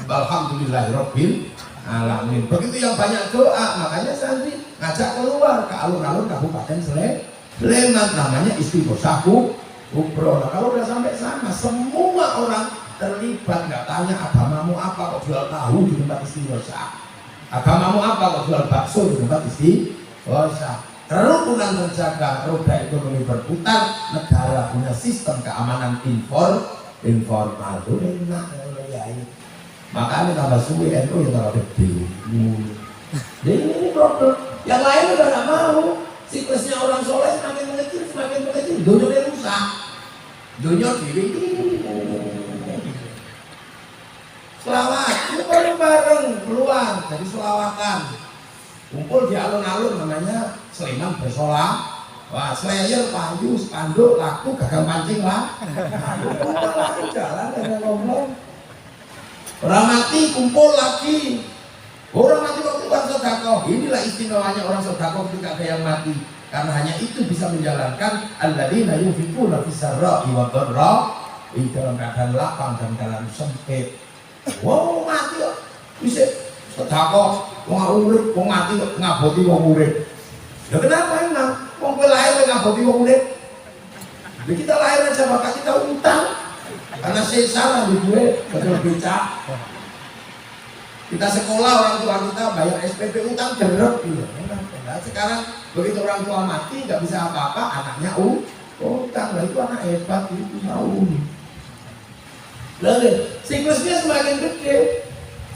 Alhamdulillahirabbil alamin. Begitu yang banyak doa, makanya santri ngajak keluar ke alun-alun Kabupaten Sleman, namanya istighosah kubro. Nah, kalau udah sampai sana, semua orang terlibat, nggak tanya agamamu apa kok jual tahu di tempat istighosah, agamamu apa kok jual bakso di tempat istighosah. Kerukunan terjaga, roda ekonomi berputar, negara punya sistem keamanan informal itu enak ya. Makanya tambah suwi NU yang tambah gede. Jadi ini problem. Yang lain udah nggak mau. Siklusnya orang soleh semakin mengecil, dunia rusak. Dunia diri selawat, itu bareng keluar dari selawatan. Kumpul di alun-alun namanya Sleman bersolah. Wah, slayer, payu, spanduk, laku, gagal pancing lah. Laku jalan ada ngomong. Orang mati kumpul lagi. Orang mati waktu sedekah. Inilah istimewanya orang sedekah ketika ada yang mati. Karena hanya itu bisa menjalankan alladzina yunfiquna fis-sarra'i wad-dharra'i, dalam keadaan lapang dan dalam sempit. Wong mati kok bisa sedekah, wong urip, wong mati kok ngaboti wong urip. Ya kenapa emang? Wong kowe lahir ngaboti wong urip. Ya kita lahir aja bapak kita utang. Karena salah di gue betul becak. Kita sekolah orang tua kita bayar SPP utang jeruk gitu. Nah, sekarang begitu orang tua mati nggak bisa apa-apa, anaknya utang. Lah itu anak hebat itu tahu. Lalu siklusnya semakin gede.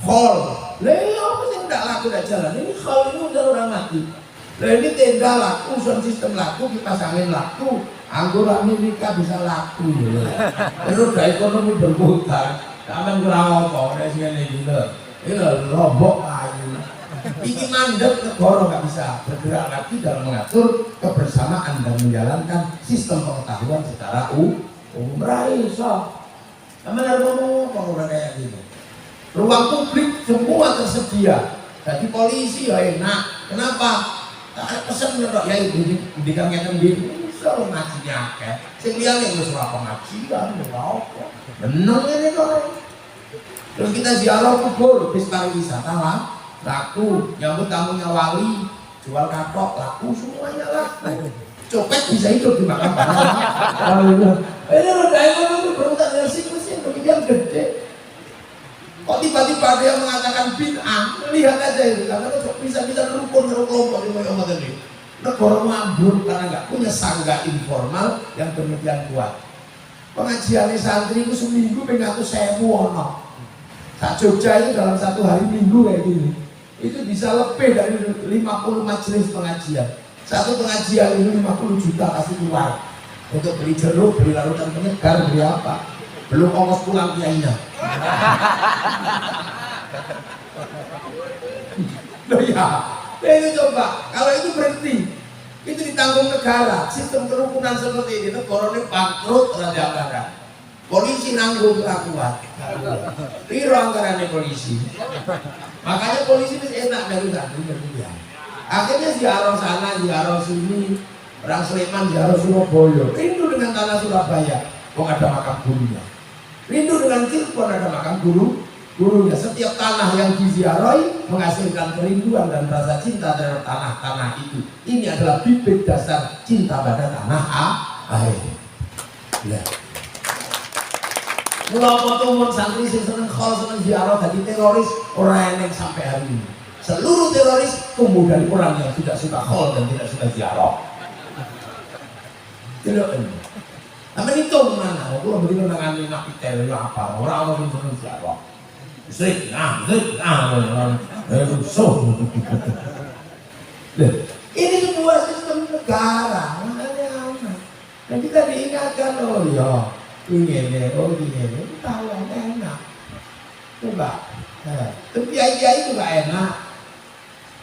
Hall. Lah apa sih nggak laku nggak jalan? Ini hall ini udah orang mati. Lah ini tenda laku, sound system laku, dipasangin laku. Anggur Amerika bisa laku gitu. Terus udah ekonomi berputar. Kamen kurang apa, udah sini gitu. Ini lombok kayu. Ini mandek negara nggak bisa bergerak lagi dalam mengatur kebersamaan dan menjalankan sistem pengetahuan secara umum. Raiso. Kamen harus ngomong apa udah kayak gitu. Ruang publik semua tersedia. Jadi polisi ya enak. Kenapa? Tak pesen kok ya pendidikan ngeten iki iso ngajinya akeh. Sing liyane wis ora pengajian ora apa. Bener ini kok. Terus kita ziarah kubur, bis pariwisata lah, laku, nyambut tamunya wali, jual katok, laku, semuanya laku. Copet bisa hidup di makam barang. Ini roda ekonomi berputar dengan siklus yang demikian gede. Kok tiba-tiba ada yang mengatakan bid'ah? Lihat aja itu, karena bisa rukun kelompok di Muhammad tadi. Negara mambruk karena nggak punya sangga informal yang demikian kuat. Pengajian santri itu seminggu pengen 100.000 ono. Kak Jogja itu dalam satu hari minggu kayak gini, itu bisa lebih dari 50 majelis pengajian. Satu pengajian itu 50 juta kasih keluar untuk beli jeruk, beli larutan penyegar, beli apa? Belum ongkos pulang kiainya. Loh ya, itu coba kalau itu berhenti, itu ditanggung negara. Sistem kerukunan seperti ini negara ini bangkrut rada-rada. Polisi nanggung kelakuan. Piro anggarannya polisi. Makanya polisi itu enak dari santri berkuliah. Akhirnya ziarah sana, ziarah sini, orang Sleman, ziarah Surabaya. Rindu dengan tanah Surabaya, kok ada makam gurunya. Rindu dengan Cirebon, ada makam gurunya. Setiap tanah yang diziarahi menghasilkan kerinduan dan rasa cinta terhadap tanah-tanah itu. Ini adalah bibit dasar cinta pada tanah air. Ya. Mula umum santri sing seneng khol seneng ziarah jadi teroris orang yang sampai hari ini. Seluruh teroris tumbuh dari orang yang tidak suka khol dan tidak suka ziarah. Tidak ini. Tapi itu mana? Aku begitu nangani napi teror apa? Orang yang seneng ziarah. Musrik, ini sebuah sistem negara. Dan kita diingatkan, oh ya, ini, tahu enak. Coba, tapi kiai itu nggak enak.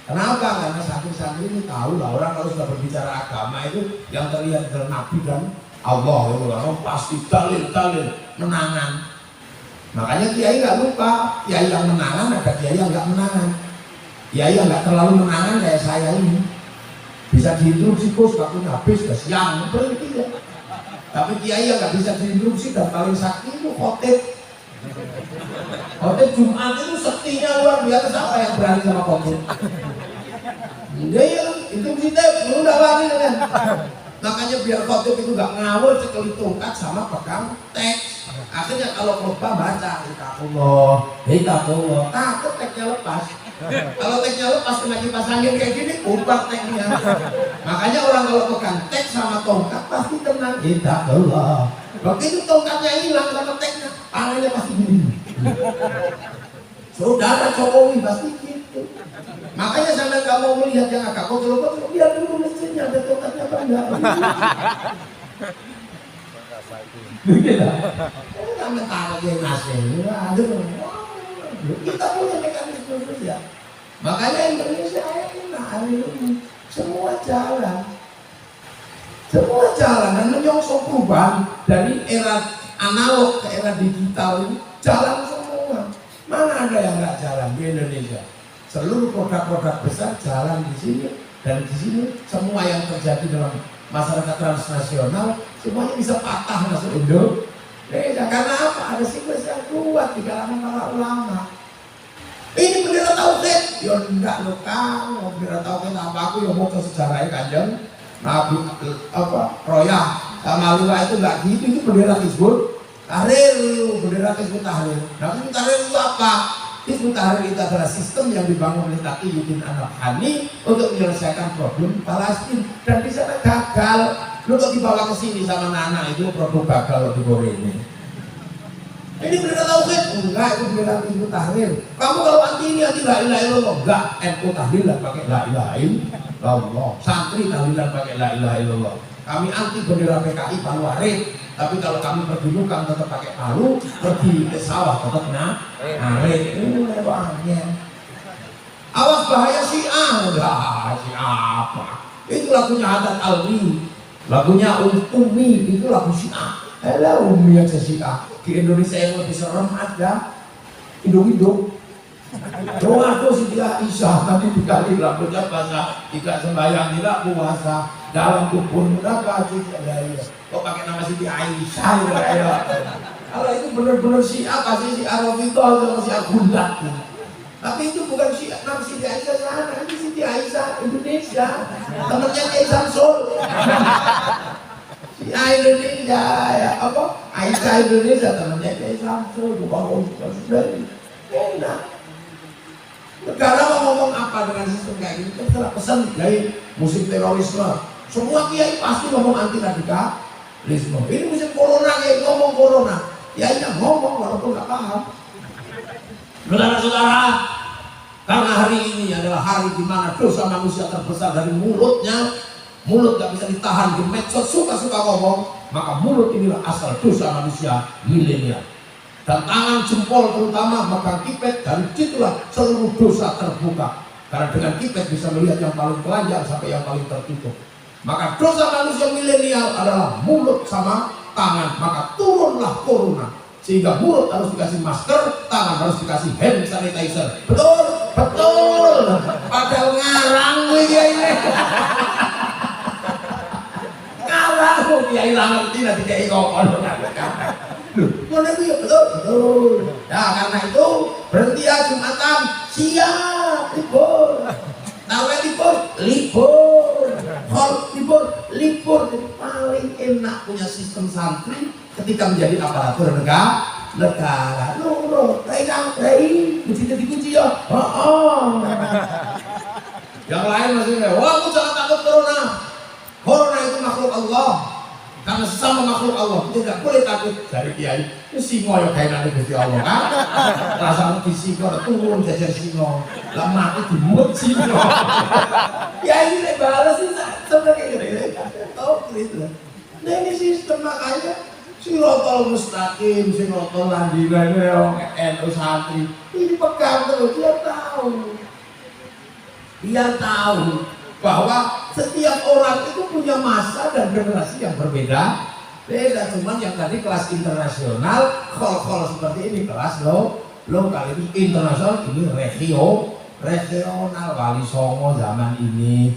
Kenapa? Karena santri-santri ini tahu lah orang kalau sudah berbicara agama itu yang terlihat adalah Nabi dan Allah. Orang pasti dalil menangan. Makanya kiai nggak lupa, kiai yang menangan ada kiai yang nggak menangan. Kiai yang nggak terlalu menangan kayak saya ini bisa diinstruksi bos waktunya habis ke siang berhenti ya. Tapi kiai yang nggak bisa diinstruksi dan paling sakti itu khotib. Khotib Jumat itu sektinya luar biasa. Siapa yang berani sama khotib? Dia yang itu kita udah lari kan. Makanya biar khotib itu nggak ngawur sekali tongkat sama pegang teks. Akhirnya kalau khotbah baca hitakullah, takut teksnya lepas. Kalau teksnya lepas kena kipas angin kayak gini, ubah teksnya. Makanya orang kalau pegang teks sama tongkat pasti tenang hitakullah. Begitu tongkatnya hilang sama teksnya, tangannya pasti gini. Saudara Jokowi pasti gitu. Makanya sampai kamu melihat yang agak kontrol, lihat dulu mesinnya ada tongkatnya banyak. Begitu. Kita mentara dia nasi, kita punya mekanisme kerja. Makanya Indonesia ini semua jalan dan menyongsong perubahan dari era analog ke era digital ini jalan semua. Mana ada yang nggak jalan di Indonesia? Seluruh produk-produk besar jalan di sini dan di sini semua yang terjadi dalam masyarakat transnasional semuanya bisa patah masuk Indonesia. Karena apa? Ada siklus yang kuat di kalangan para ulama. Ini bendera tauhid, ya enggak lo kamu bendera tauhid apa aku yang mau ke sejarahnya Kanjeng Nabi Royah sama Liwa itu enggak gitu, itu bendera Hizbut Tahrir, bendera Hizbut Tahrir. Nah Hizbut Tahrir itu apa? Hizbut Tahrir itu adalah sistem yang dibangun oleh Taqiyuddin An-Nabhani untuk menyelesaikan problem Palestina dan di sana gagal. Lu kok dibawa ke sini sama anak itu produk gagal di Korea ini. Ini bendera tauhid? Enggak, itu bendera Hizbut Tahrir. Kamu kalau anti ini anti la ilaha illallah. Enggak, NU tahlilan pakai la ilaha illallah. Santri tahlilan pakai la ilaha illallah. Kami anti bendera PKI Paluarit. Tapi kalau kami pergi Lukang tetap pakai palu, pergi ke sawah tetap ngarit. Ini lewatnya. Awas bahaya Syiah. Udah, Syiah apa? Itu lagunya Haddad Alwi, lagunya Umi, itu lagu Syiah. Hello Umi aja Syiah. Di Indonesia yang lebih serem ada Indo-Indo. Doa tuh Siti Aisyah nanti dikali lagunya bahasa tidak sembahyang tidak puasa dalam kubur muda kasih ya. Kok pakai nama Siti Aisyah ya? Kalau itu benar-benar Syiah kasih si Arafito atau si Agulat. Tapi itu bukan Syiah, nama Siti Aisyah sana, ini Siti Aisyah Indonesia. Temennya Kiai Samsul. Syiah Indonesia ya apa? Aisyah Indonesia temennya Kiai Samsul. Bukan dari enak. Negara mau ngomong apa dengan sistem kayak gini? Terserah pesan dari musik terorisme. Semua kiai pasti ngomong anti Ini musim corona kayak ngomong corona. Ya iya ngomong walaupun nggak paham. Saudara-saudara, karena hari ini adalah hari di mana dosa manusia terbesar dari mulutnya. Mulut gak bisa ditahan di medsos, suka-suka ngomong, maka mulut inilah asal dosa manusia milenial. Dan tangan jempol terutama megang kipet, dari situlah seluruh dosa terbuka. Karena dengan kipet bisa melihat yang paling telanjang sampai yang paling tertutup. Maka dosa manusia milenial adalah mulut sama tangan. Maka turunlah corona. Sehingga mulut harus dikasih masker, tangan harus dikasih hand sanitizer. Betul, betul. Padahal ngarang ya ini. Ngarang, ya hilang ngerti nanti kayak ngomong. Mana itu ya betul, betul. Nah karena itu berhenti ya Jumatan, siap libur. Tahu libur, libur. Kalau libur, libur. Jadi paling enak punya sistem santri ketika menjadi aparatur negara. Loh, kunci ya. Yang lain maksudnya, wah aku jangan takut corona. Corona itu makhluk Allah. Karena sesama makhluk Allah tidak boleh takut. Dari kiai, itu singo ya kayak nanti Gusti Allah kan. Rasanya di singo turun jajar singo. Lama itu dimut singo. Ya ini balas sih sebenarnya gitu. Tahu gitu. Nah ini sistem makanya Sirotol mustaqim, sirotol landiran, NU santri. Ini pegang terus, dia tahu bahwa setiap orang itu punya masa dan generasi yang berbeda. Beda, cuman yang tadi kelas internasional, kol seperti ini kelas lokal, ini internasional, ini regional. Wali Songo zaman ini,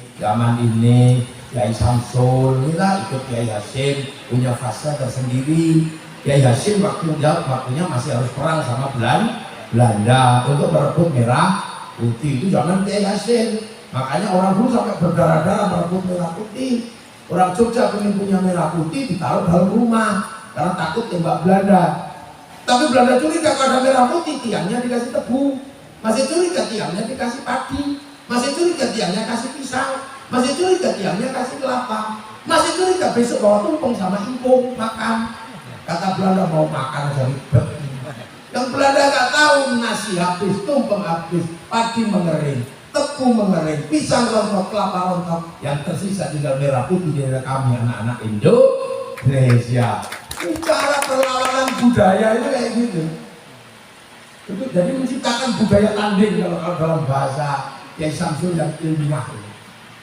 Kiai Samsul, inilah ikut Kiai Hasyim, punya fase tersendiri. Kiai Hasyim waktunya masih harus perang sama Belanda untuk merebut merah putih. Itu zaman Kiai Hasyim. Makanya orang dulu sampai berdarah-darah merebut merah putih. Orang Jogja pengen punya merah putih ditaruh dalam rumah karena takut tembak Belanda. Tapi Belanda curiga kalau ada merah putih, tiangnya dikasih tebu. Masih curiga tiangnya dikasih padi. Masih curiga tiangnya kasih pisang. Masih curiga tiangnya kasih kelapa. Masih curiga besok bawa tumpeng sama ingkung makan. Kata Belanda mau makan aja ribet. Yang Belanda gak tahu nasi habis, tumpeng habis, padi mengering, tebu mengering, pisang rontok, kelapa rontok. Yang tersisa tinggal merah putih di daerah kami anak-anak Indonesia. Ini cara perlawanan budaya itu kayak gitu. Itu jadi menciptakan budaya tanding kalau dalam bahasa Kiai Samsul yang ilmiah.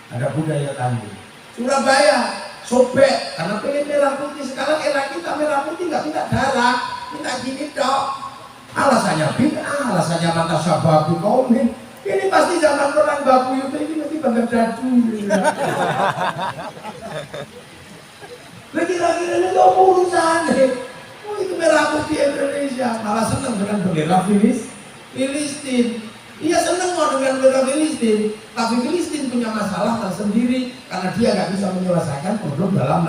Ada budaya tanding. Surabaya sobek karena pengen merah putih. Sekarang era kita merah putih nggak minta darah, minta gini dok. Alasannya bid'ah, alasannya mata sababu kaumin. Ini pasti zaman perang babu itu ini nanti bangga dadu. Lagi-lagi ini nggak urusan deh. Oh itu merah putih Indonesia. Malah senang dengan bendera Filistin. Iya senang mau dengan bendera Filistin, tapi Filistin punya masalah tersendiri karena dia nggak bisa menyelesaikan problem dalam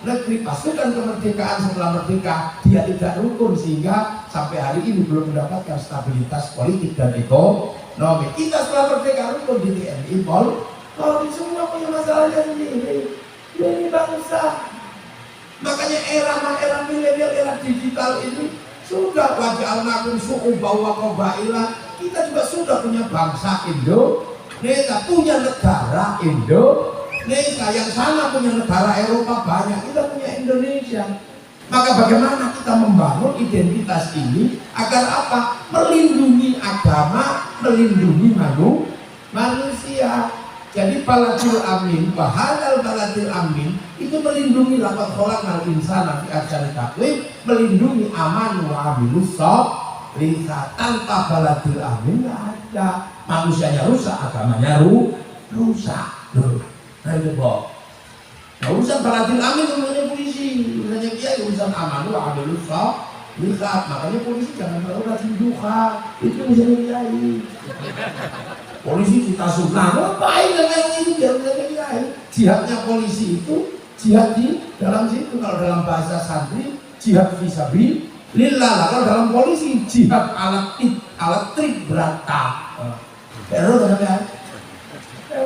negeri. Pasukan kemerdekaan setelah merdeka dia tidak rukun sehingga sampai hari ini belum mendapatkan stabilitas politik dan ekonomi. Kita setelah merdeka rukun di TNI Polri semua punya masalahnya sendiri. Ini bangsa. Makanya era milenial, era digital ini sudah waja'alnakum syu'uban wa qabailah. Kita juga sudah punya bangsa Indonesia, punya negara Indonesia yang sama, punya negara Eropa banyak, kita punya Indonesia. Maka bagaimana kita membangun identitas ini agar apa? Melindungi agama, melindungi manusia. Jadi baladil amin, bahadal baladil amin itu melindungi laqad khalaqnal insana fi ahsani taqwim, melindungi aman wa amilus Risa. Tanpa baladil amin nggak ada. Manusianya rusak, agamanya rusak. Nah itu kok. Nah urusan baladil amin urusannya polisi, urusannya kiai, urusan aman wa amilus Risa. Makanya polisi jangan terlalu rajin duha. Itu urusannya kiai. Polisi kita sunnah, ngapain dengan itu biar kiai. Jihadnya polisi itu jihad di dalam situ. Kalau dalam bahasa santri jihad fisabilillah. Kalau dalam polisi jihad alat trik berata. Terus kan?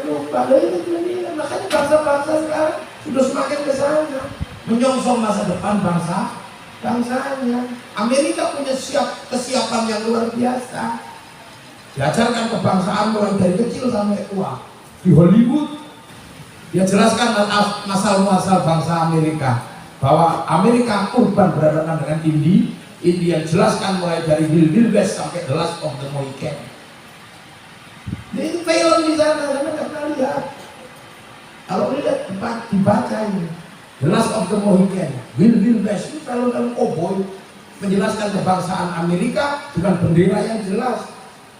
Lupa ini makanya bangsa-bangsa sekarang sudah semakin ke sana. menyongsong masa depan bangsanya. Amerika punya kesiapan yang luar biasa. Diajarkan kebangsaan mulai dari kecil sampai tua. Di Hollywood dia jelaskan masal-masal bangsa Amerika, bahwa Amerika urban berhadapan dengan India jelaskan mulai dari Wild West sampai The Last of the Mohican. Ini film di sana, Anda nggak pernah lihat. Kalau lihat dibaca ini, The Last of the Mohican, Wild West, itu film-film cowboy menjelaskan kebangsaan Amerika dengan bendera yang jelas.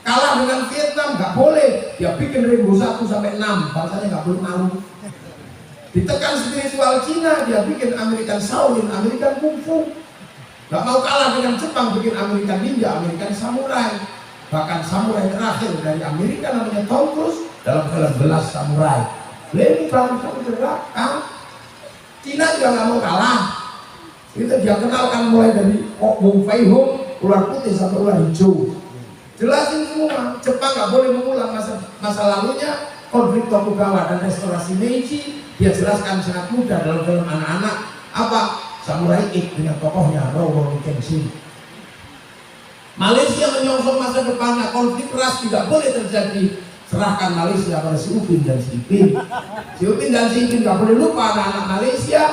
Kalah dengan Vietnam nggak boleh, dia bikin Rainbow 1 sampai 6, bangsanya nggak boleh malu. Ditekan spiritual Cina, dia bikin American Shaolin, American Kung Fu. Gak mau kalah dengan Jepang, bikin American Ninja, American Samurai. Bahkan samurai terakhir dari Amerika namanya Tom Cruise dalam film The Last Samurai. Ini bangsa bergerak, Cina juga gak mau kalah. Itu dia kenalkan mulai dari Wong Fei Hung, ular putih sampai ular hijau. Jelasin semua, Jepang gak boleh mengulang masa lalunya, konflik Tokugawa dan restorasi Meiji. Dia jelaskan sangat mudah dalam film anak-anak. Apa? Samurai X dengan tokohnya Rurouni Kenshin. Malaysia menyongsong masa depannya, konflik ras tidak boleh terjadi. Serahkan Malaysia pada si Upin dan si Ipin. Si Upin dan si Ipin gak boleh lupa anak-anak Malaysia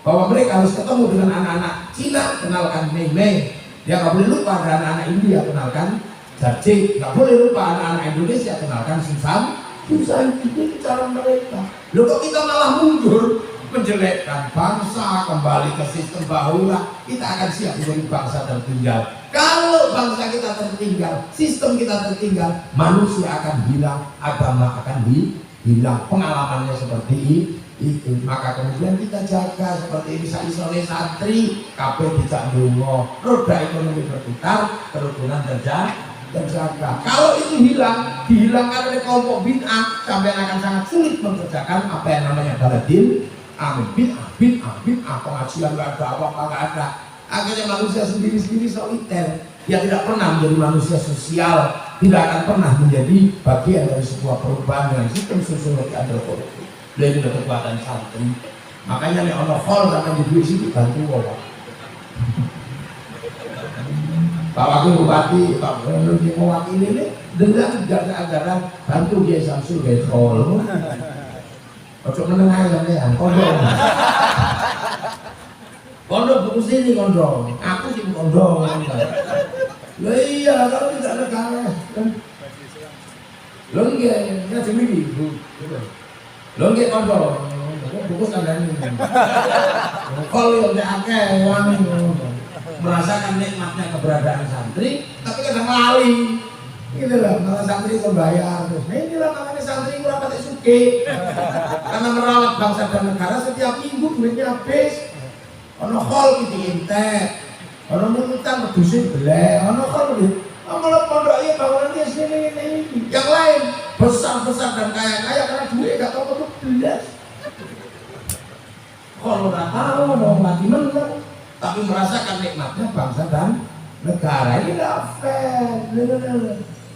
bahwa mereka harus ketemu dengan anak-anak Cina, kenalkan Mei Mei. Dia gak boleh lupa ada anak-anak India, kenalkan Jajik. Gak boleh lupa anak-anak Indonesia, kenalkan Susan. Ini cara mereka. Loh kok kita malah mundur menjelekkan bangsa, kembali ke sistem bahula. Kita akan siap menjadi bangsa tertinggal. Kalau bangsa kita tertinggal, sistem kita tertinggal, manusia akan hilang, agama akan hilang. Pengalamannya seperti itu. Maka kemudian kita jaga seperti ini. Saisone santri, kabeh dijak ndonga, roda ekonomi berputar, kerukunan terjaga. Kalau itu dihilangkan oleh kelompok bid'ah, sampai akan sangat sulit mengerjakan apa yang namanya baladil. Bid'ah, pengajian gak ada, apa gak ada. Akhirnya manusia sendiri-sendiri soliter. Dia tidak pernah menjadi manusia sosial, tidak akan pernah menjadi bagian dari sebuah perubahan dengan sistem sosiologi antropologi. Ini kekuatan santri. Makanya nih ono hall sampai di sini bantu apa? Pak Wakil Bupati, Pak Gubernur yang mewakili ini dengan ajaran bantu dia Samsul Betrol. Ojo menengah sampean, kondom. Kondom buku sini kondom. Aku sih kondom. Lah iya, kalau tidak negara. Lo nggak, nggak cemili. Lo nggak kondom. Buku kandani. Kalau yang akeh wangi. Merasakan nikmatnya keberadaan santri, tapi kadang lali. Gitu loh, malah santri membayar. Nah inilah makanya santri kurang pakai suke. Karena merawat bangsa dan negara setiap minggu duitnya habis. Ono hol gitu intek, ono nurutan berdusin beleh, ono hol gitu. Malah pondoknya bangunan dia sini ini. Yang lain besar-besar dan kaya-kaya karena duit gak tahu bentuk belas. Kalau nggak tahu mau mati menang. Tapi merasakan nikmatnya bangsa dan negara. Ini tidak fair.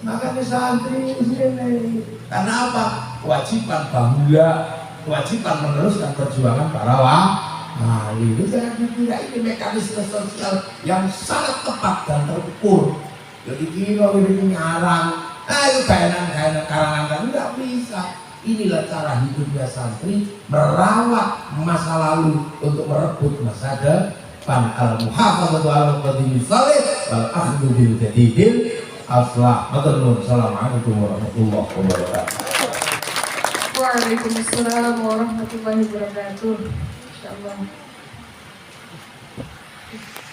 Makanya santri sini. Karena apa? Kewajiban bahula, kewajiban meneruskan perjuangan para wali. Jadi tidak ini mekanisme sosial yang sangat tepat dan terukur. Jadi kira ini ngarang, ayo kayanan karangan kan nggak bisa. Inilah cara hidupnya santri merawat masa lalu untuk merebut masa depan. Al-muhafazatu ala qadimi salih wal akhdhu bil jadidil aslah. Assalamualaikum warahmatullahi wabarakatuh. Waalaikumsalam warahmatullahi wabarakatuh. Insyaallah.